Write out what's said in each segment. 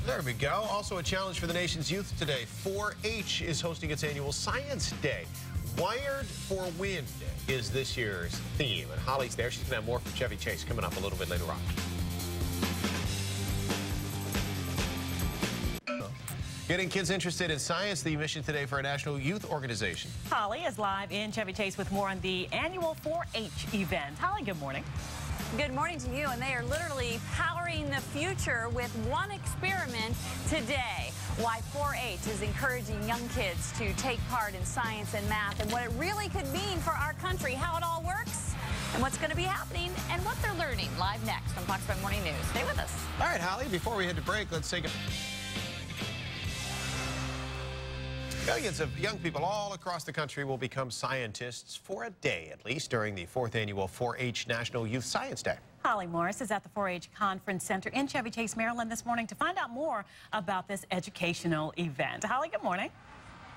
There we go. Also a challenge for the nation's youth today. 4-H is hosting its annual Science Day. Wired for Wind is this year's theme. And Holly's there. She's going to have more from Chevy Chase coming up a little bit later on. Getting kids interested in science, the mission today for a national youth organization. Holly is live in Chevy Chase with more on the annual 4-H event. Holly, good morning. Good morning to you, and they are literally powering the future with one experiment today. Why 4-H is encouraging young kids to take part in science and math and what it really could mean for our country, how it all works, and what's going to be happening and what they're learning. Live next on Fox 5 Morning News. Stay with us. All right, Holly, before we head to break, let's take a... Millions of young people all across the country will become scientists for a day, at least, during the 4th annual 4-H National Youth Science Day. Holly Morris is at the 4-H Conference Center in Chevy Chase, Maryland this morning to find out more about this educational event. Holly, good morning.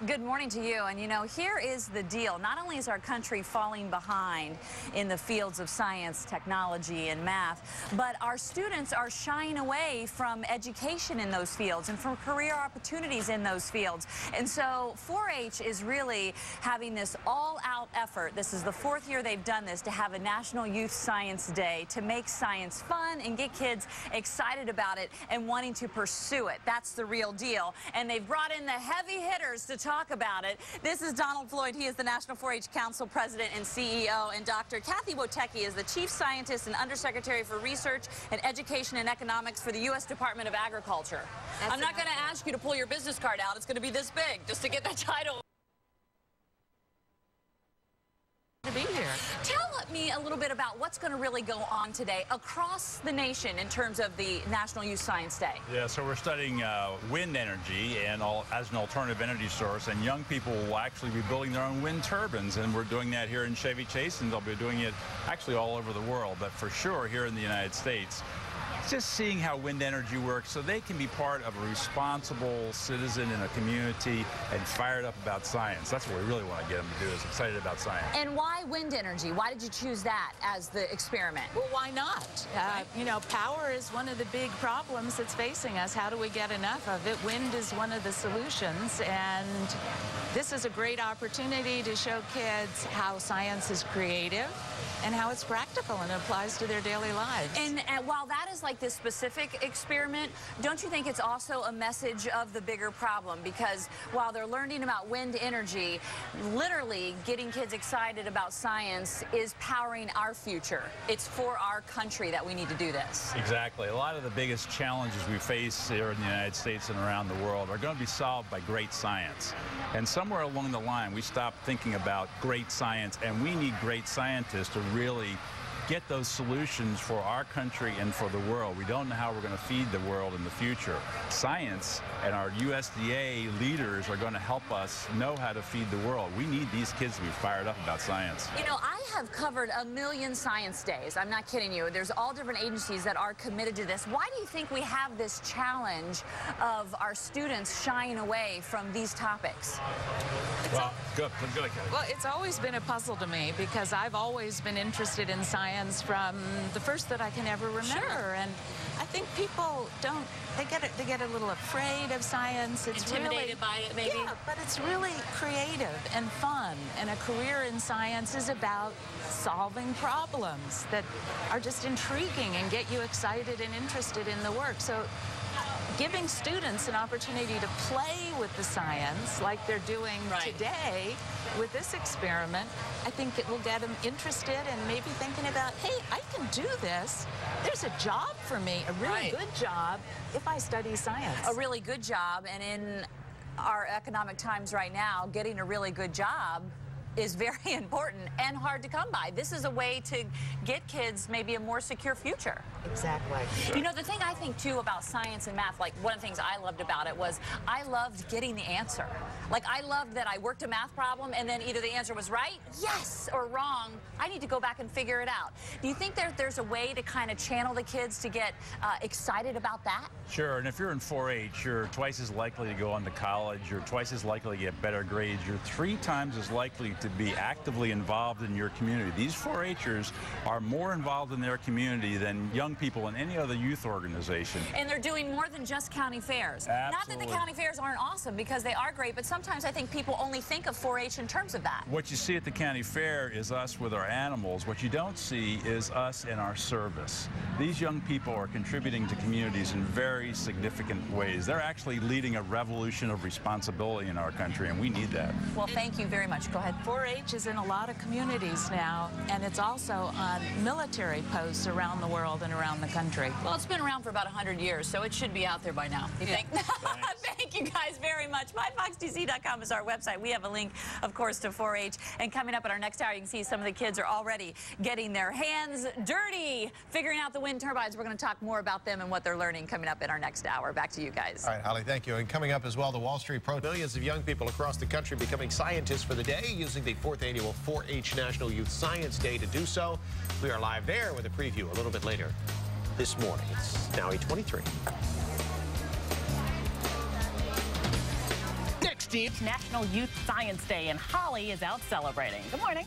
Good morning to you. And you know, here is the deal. Not only is our country falling behind in the fields of science, technology, and math, but our students are shying away from education in those fields and from career opportunities in those fields. And so 4-H is really having this all-out effort. This is the 4th year they've done this, to have a National Youth Science Day to make science fun and get kids excited about it and wanting to pursue it. That's the real deal. And they've brought in the heavy hitters to talk about it. This is Donald Floyd. He is the National 4-H Council President and CEO, and Dr. Kathy Wotecki is the Chief Scientist and Undersecretary for Research and Education and Economics for the U.S. Department of Agriculture. I'm not going to ask you to pull your business card out. It's going to be this big just to get that title. To be here. Tell me a little bit about what's going to really go on today across the nation in terms of the National Youth Science Day. Yeah, so we're studying wind energy and as an alternative energy source, and young people will actually be building their own wind turbines, and we're doing that here in Chevy Chase, and they'll be doing it actually all over the world, but for sure here in the United States. Just seeing how wind energy works so they can be part of a responsible citizen in a community and fired up about science. That's what we really want to get them to do, is excited about science. And why wind energy? Why did you choose that as the experiment? Well, why not? You know, power is one of the big problems that's facing us. How do we get enough of it? Wind is one of the solutions, and this is a great opportunity to show kids how science is creative and how it's practical and applies to their daily lives. And while that is like this specific experiment, don't you think it's also a message of the bigger problem? Because while they're learning about wind energy, literally getting kids excited about science is powering our future. It's for our country that we need to do this. Exactly. A lot of the biggest challenges we face here in the United States and around the world are going to be solved by great science. And somewhere along the line, we stopped thinking about great science, and we need great scientists to really get those solutions for our country and for the world. We don't know how we're going to feed the world in the future. Science and our USDA leaders are going to help us know how to feed the world. We need these kids to be fired up about science. You know, I have covered 1 million science days. I'm not kidding you. There's all different agencies that are committed to this. Why do you think we have this challenge of our students shying away from these topics? Well, go ahead. Well, it's always been a puzzle to me, because I've always been interested in science from the first that I can ever remember. Sure. And I think people don't, they get a little afraid of science. It's intimidated by it, maybe? Yeah, but it's really creative and fun. And a career in science is about solving problems that are just intriguing and get you excited and interested in the work. So giving students an opportunity to play with the science like they're doing today with this experiment, I think it will get them interested and maybe thinking about, hey, I can do this. There's a job for me, a really good job, if I study science. A really good job, and in our economic times right now, getting a really good job is very important and hard to come by. This is a way to get kids maybe a more secure future. Exactly. You know, the thing I think too about science and math, like one of the things I loved about it was I loved getting the answer. Like I loved that I worked a math problem and then either the answer was right, yes, or wrong. I need to go back and figure it out. Do you think there's a way to kind of channel the kids to get excited about that? Sure, and if you're in 4-H, you're twice as likely to go on to college, you're twice as likely to get better grades, you're 3 times as likely to to be actively involved in your community. These 4-Hers are more involved in their community than young people in any other youth organization. And they're doing more than just county fairs. Absolutely. Not that the county fairs aren't awesome, because they are great, but sometimes I think people only think of 4-H in terms of that. What you see at the county fair is us with our animals. What you don't see is us in our service. These young people are contributing to communities in very significant ways. They're actually leading a revolution of responsibility in our country, and we need that. Well, thank you very much. Go ahead. 4-H is in a lot of communities now, and it's also on military posts around the world and around the country. Well, it's been around for about 100 years, so it should be out there by now. You think? Thank you guys very much. MyFoxDC.com is our website. We have a link, of course, to 4-H. And coming up in our next hour, you can see some of the kids are already getting their hands dirty, figuring out the wind turbines. We're going to talk more about them and what they're learning coming up in our next hour. Back to you guys. All right, Holly, thank you. And coming up as well, the Wall Street Pro. Millions of young people across the country becoming scientists for the day, using the 4th annual 4-H National Youth Science Day to do so. We are live there with a preview a little bit later this morning. It's now 8:23. Next, Steve. National Youth Science Day, and Holly is out celebrating. Good morning.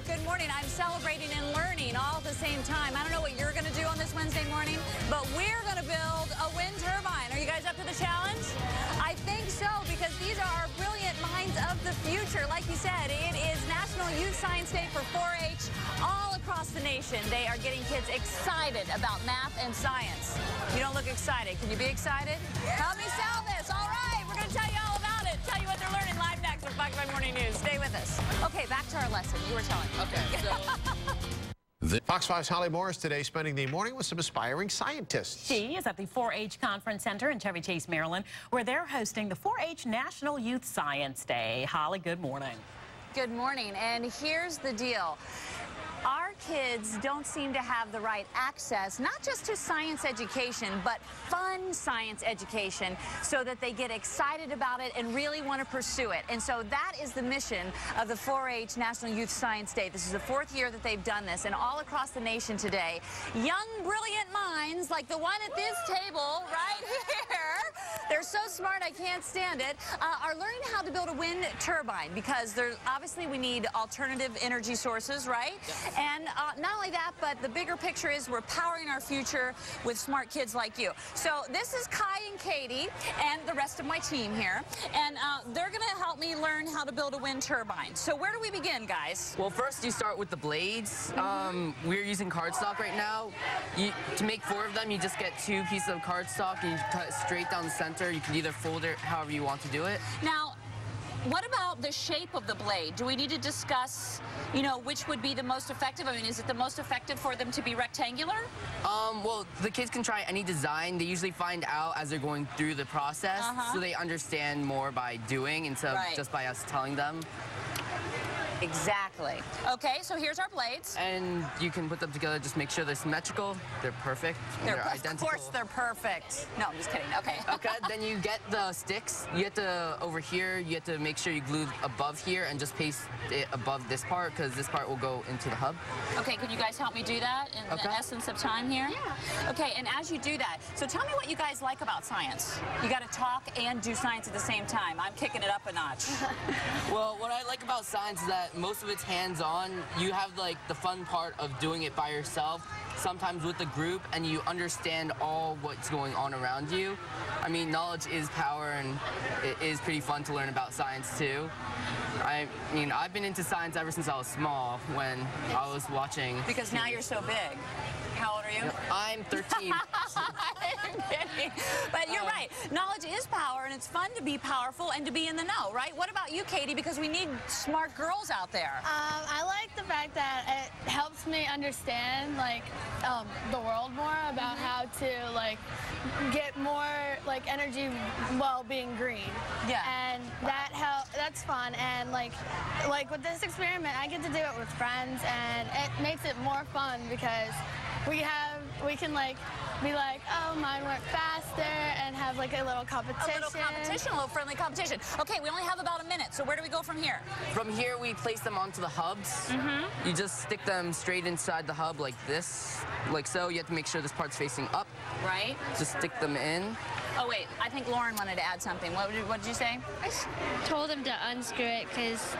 Good morning. I'm celebrating and learning all at the same time. I don't know what you're going to do on this Wednesday morning, but we're going to build a wind turbine. Are you guys up to the challenge? I think so, because these are our brilliant minds of the future. Like you said, it is National Youth Science Day for 4-H all across the nation. They are getting kids excited about math and science. You don't look excited. Can you be excited? Help me sell this. All right. We're going to tell you all about it. Tell you what they're learning live next with Fox 5 Morning News. Stay with us. Okay, back to our lesson. You were telling me. Okay, so... Fox 5's Holly Morris today spending the morning with some aspiring scientists. She is at the 4-H Conference Center in Chevy Chase, Maryland, where they're hosting the 4-H National Youth Science Day. Holly, good morning. Good morning. And here's the deal. Our kids don't seem to have the right access, not just to science education, but fun science education, so that they get excited about it and really want to pursue it. And so that is the mission of the 4-H National Youth Science Day. This is the 4th year that they've done this, and all across the nation today, young, brilliant minds like the one at this table right here, they're so smart I can't stand it, are learning how to build a wind turbine, because obviously we need alternative energy sources, right? Yeah. And not only that, but the bigger picture is we're powering our future with smart kids like you. So this is Kai and Katie and the rest of my team here, and they're going to help me learn how to build a wind turbine. So where do we begin, guys? Well, first you start with the blades. We're using cardstock right now. To make 4 of them, you just get 2 pieces of cardstock and you cut it straight down the center. You can either fold it however you want to do it. Now, what about the shape of the blade? Do we need to discuss, you know, which would be the most effective? I mean, is it the most effective for them to be rectangular? Well, the kids can try any design. They usually find out as they're going through the process, so they understand more by doing instead of just by us telling them. Exactly. Okay, so here's our blades. And you can put them together, just make sure they're symmetrical, they're perfect, they're identical. Of course they're perfect. No, I'm just kidding. Okay. Okay, then you get the sticks. You have to, over here, you have to make sure you glue above here and just paste it above this part, because this part will go into the hub. Okay, could you guys help me do that in the essence of time here? Yeah. Okay, and as you do that, so tell me what you guys like about science. You got to talk and do science at the same time. I'm kicking it up a notch. Well, what I like about science is that most of it's hands-on. You have like the fun part of doing it by yourself, sometimes with the group, and you understand all what's going on around you. I mean, knowledge is power, and it is pretty fun to learn about science too. I mean, I've been into science ever since I was small, when I was watching. Because now you're so big. How old are you? I'm 13. I'm kidding. But you're right. Knowledge is power, and it's fun to be powerful and to be in the know, right? What about you, Katie? Because we need smart girls out there. I like the fact that it helps me understand, like, the world more, about how to, like, get more, like, energy while being green. Yeah. And that's fun. And, like with this experiment, I get to do it with friends, and it makes it more fun because we can like be like, oh, mine went faster, and have like a little competition. A little friendly competition. Okay, we only have about a minute, so where do we go from here? From here, we place them onto the hubs. You just stick them straight inside the hub like this, like so. You have to make sure this part's facing up. Right. Just stick them in. Oh, wait, I think Lauren wanted to add something. What did you say? I told him to unscrew it because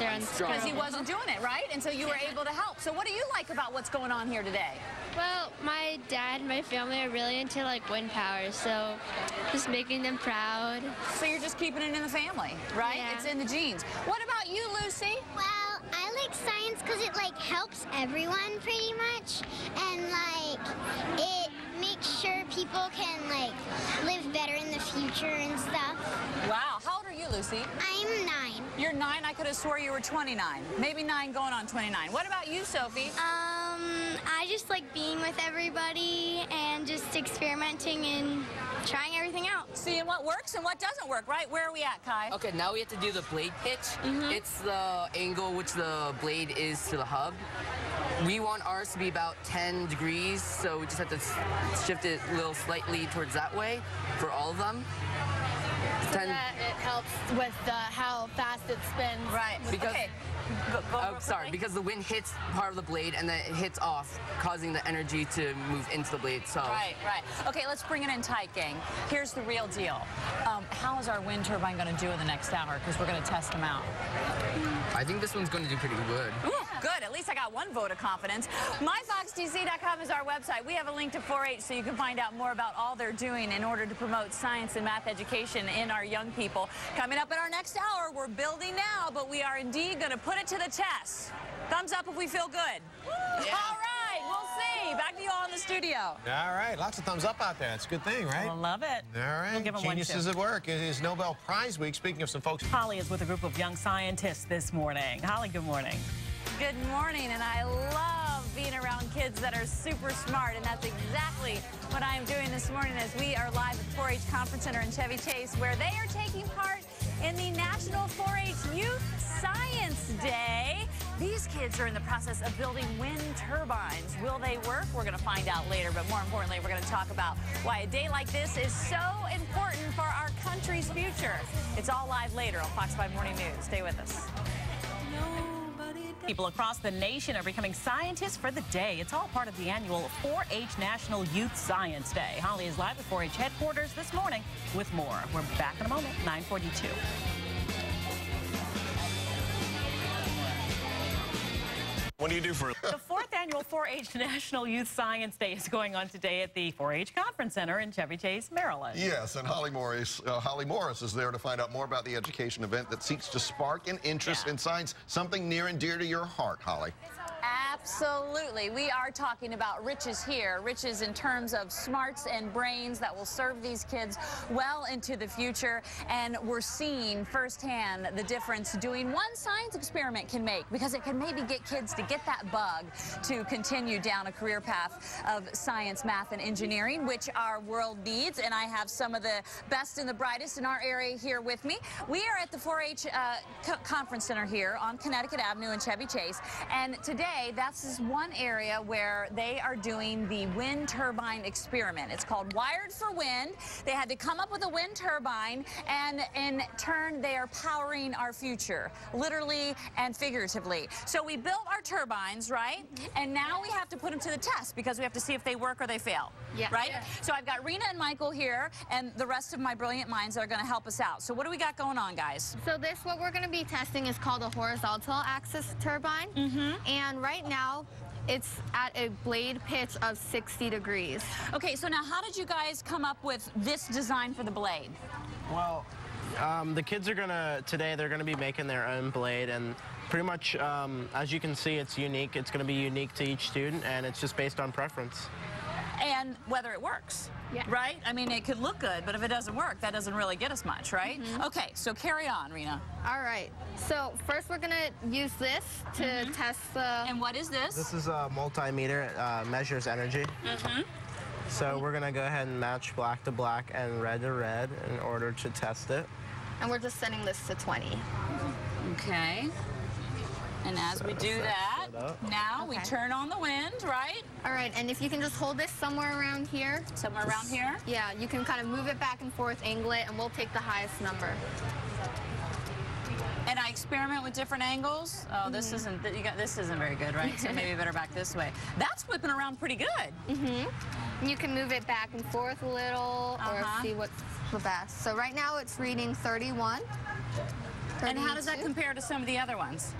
They're Because he wasn't doing it, right? And so you were able to help. So what do you like about what's going on here today? Well, my dad and my family are really into like wind power, so just making them proud. So you're just keeping it in the family, right? Yeah. It's in the genes. What about you, Lucy? Well, I like science because it like helps everyone pretty much, and like it makes sure people can like live better in the future and stuff. Wow. How old are you, Lucy? I'm 9. You're 9. I could have swore you were 29. Maybe 9 going on 29. What about you, Sophie? I just like being with everybody and just experimenting and trying everything out. Seeing what works and what doesn't work, right? Where are we at, Kai? Okay, now we have to do the blade pitch. It's the angle which the blade is to the hub. We want ours to be about 10 degrees, so we just have to shift it a little slightly towards that way for all of them. So that it helps with how fast it spins. Right. Because, okay. Go real sorry, quickly. because the wind hits part of the blade and then it hits off, causing the energy to move into the blade itself. Right, right. Okay, let's bring it in tight, gang. Here's the real deal. How is our wind turbine going to do in the next hour? Because we're going to test them out. I think this one's going to do pretty good. Ooh, good. At least I got one vote of confidence. MyFoxDC.com is our website. We have a link to 4-H so you can find out more about all they're doing in order to promote science and math education in our young people. Coming up in our next hour, we're building now, but we are indeed going to put it to the test. Thumbs up if we feel good. Yeah. All right, we'll see. Back to you all in the studio. All right, lots of thumbs up out there. It's a good thing, right? I love it. All right, We'll give 'em one, geniuses too. at work. It is Nobel Prize Week. Speaking of some folks. Holly is with a group of young scientists this morning. Holly, good morning. Good morning, and I love being around kids that are super smart, and that's exactly what I am doing this morning as we are live at the 4-H Conference Center in Chevy Chase, where they are taking part in the National 4-H Youth Science Day. These kids are in the process of building wind turbines. Will they work? We're going to find out later, but more importantly, we're going to talk about why a day like this is so important for our country's future. It's all live later on Fox 5 Morning News. Stay with us. People across the nation are becoming scientists for the day. It's all part of the annual 4-H National Youth Science Day. Holly is live at 4-H headquarters this morning with more. We're back in a moment, 9:42. What do you do for The 4th annual 4-H National Youth Science Day is going on today at the 4-H Conference Center in Chevy Chase, Maryland. Yes, and Holly Morris is there to find out more about the education event that seeks to spark an interest in science, something near and dear to your heart, Holly. Absolutely. We are talking about riches here. Riches in terms of smarts and brains that will serve these kids well into the future. And we're seeing firsthand the difference doing one science experiment can make, because it can maybe get kids to get that bug to continue down a career path of science, math, and engineering, which our world needs. And I have some of the best and the brightest in our area here with me. We are at the 4-H Conference Center here on Connecticut Avenue in Chevy Chase. And today, this is one area where they are doing the wind turbine experiment. It's called Wired for Wind. They had to come up with a wind turbine, and in turn, they are powering our future, literally and figuratively. So we built our turbines, right? And now we have to put them to the test because we have to see if they work or they fail, right? Yeah. So I've got Rena and Michael here and the rest of my brilliant minds that are going to help us out. So what do we got going on, guys? So what we're going to be testing is called a horizontal axis turbine. And right now, it's at a blade pitch of 60 degrees. Okay, so now how did you guys come up with this design for the blade? Well, the kids are today they're gonna be making their own blade, and pretty much, as you can see, it's unique. It's gonna be unique to each student, and it's just based on preference. And whether it works, right? I mean, it could look good, but if it doesn't work, that doesn't really get us much, right? Okay, so carry on, Rena. All right. So first we're going to use this to test the... And what is this? This is a multimeter. It measures energy. So we're going to go ahead and match black to black and red to red in order to test it. And we're just setting this to 20. Okay. And as we do that, now we turn on the wind, right? All right, and if you can just hold this somewhere around here. Somewhere around here? Yeah, you can kind of move it back and forth, angle it, and we'll take the highest number. And I experiment with different angles. Oh, this isn't very good, right? So maybe better back this way. That's whipping around pretty good. You can move it back and forth a little or see what's the best. So right now it's reading 31. And how does that compare to some of the other ones?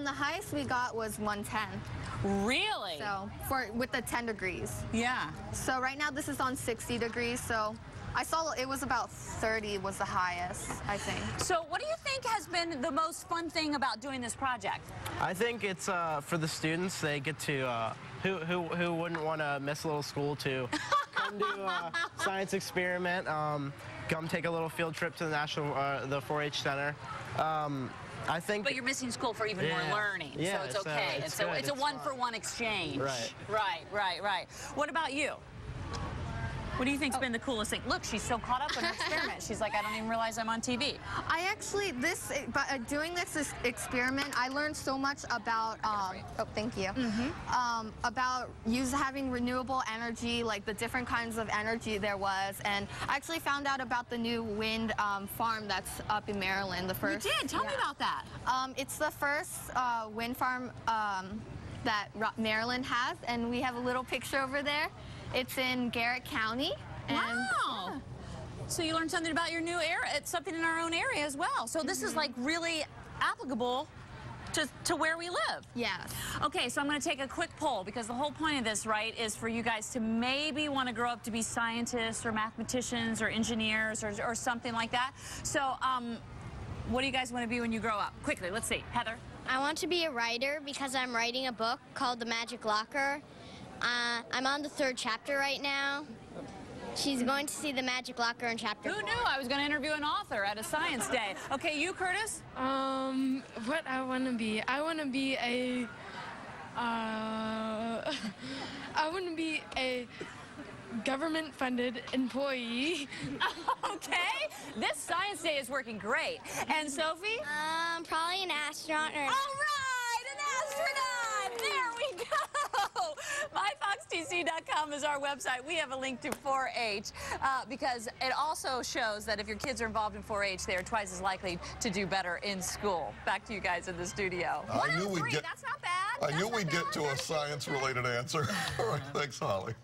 The highest we got was 110. Really? So with the 10 degrees. Yeah. So right now this is on 60 degrees. So I saw it was about 30 was the highest, I think. So what do you think has been the most fun thing about doing this project? I think it's for the students. They get to who wouldn't want to miss a little school to come do a science experiment. Come take a little field trip to the the 4-H Center. I think. But you're missing school for even more learning, yeah, so it's okay. It's a one-for-one exchange. Right. What about you? What do you think's been the coolest thing? Look, she's so caught up in her experiment. She's like, I don't even realize I'm on TV. I actually, doing this experiment, I learned so much about, thank you, about having renewable energy, like the different kinds of energy there was, and I actually found out about the new wind farm that's up in Maryland, the first. You did? Tell me about that. It's the first wind farm that Maryland has, and we have a little picture over there. It's in Garrett County. And wow! Yeah. So you learned something about your new area. It's something in our own area as well. So this is like really applicable to where we live. Yes. Okay, so I'm going to take a quick poll because the whole point of this, right, is for you guys to maybe want to grow up to be scientists or mathematicians or engineers or something like that. So what do you guys want to be when you grow up? Quickly, let's see. Heather? I want to be a writer because I'm writing a book called The Magic Locker. I'm on the 3rd chapter right now. She's going to see the Magic Locker in chapter 4. Who knew I was going to interview an author at a science day? Okay, you, Curtis? What I want to be? I want to be a... I want to be a government-funded employee. Okay, this science day is working great. And Sophie? Probably an astronaut or... All right, an astronaut! There we go! MyFoxTC.com is our website. We have a link to 4-H because it also shows that if your kids are involved in 4-H, they are twice as likely to do better in school. Back to you guys in the studio. I knew we'd get, that's not bad. I knew we'd get to a science-related answer. All right, thanks, Holly.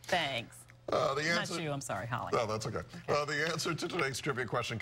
Thanks. The answer, not you, I'm sorry, Holly. No, that's okay. The answer to today's trivia question